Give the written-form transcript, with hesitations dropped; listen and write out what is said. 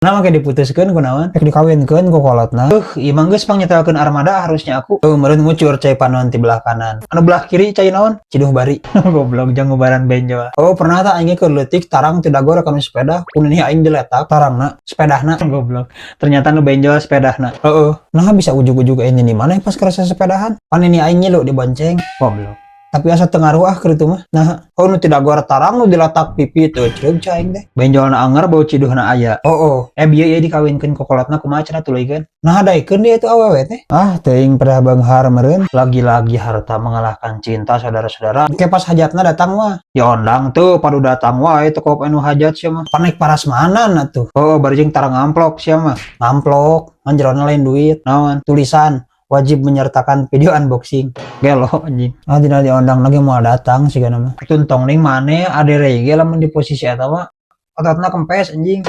Nama kayak diputuskan kunaon kayak dikawinkan ku kolotna imang geus pangnyetelkeun armada harusnya aku meureun ngucur cai panon ti belah kanan anu belah kiri cai naon Ciduh Bari goblok jeung ngubaran benjol pernah tak aing keur leutik tarang ti dagor kana sepeda kunaon aing diletak tarangna sepedahna goblok ternyata nu benjol sepedahna nah bisa ujug-ujug ini nih mana pas kerasa sepedahan pan ini aing ngilu dibonceng goblok tapi asa tengaruh gitu mah nah nu tidak gor tarang nu diletak pipi tuh ceug caing deh benjolna anger bau ciduhna aya bieu ieu dikawinkeun ku kolotna kumaha cenah tuluykeun nah daekeun dia itu awewe teh teuing pada beunghar meureun lagi-lagi harta mengalahkan cinta saudara-saudara ke pas hajatna datang mah ya ondang tuh padu datang wae teu kop anu hajat sia mah panek parasmanan atuh bari jeung tarang amplok sia mah amplok anjeurna lain duit naon tulisan wajib menyertakan video unboxing gelo anjing dina diondang lagi mau datang sigana mah tuntong ning mane ade rege lamun di posisi eta mah ototna kempes anjing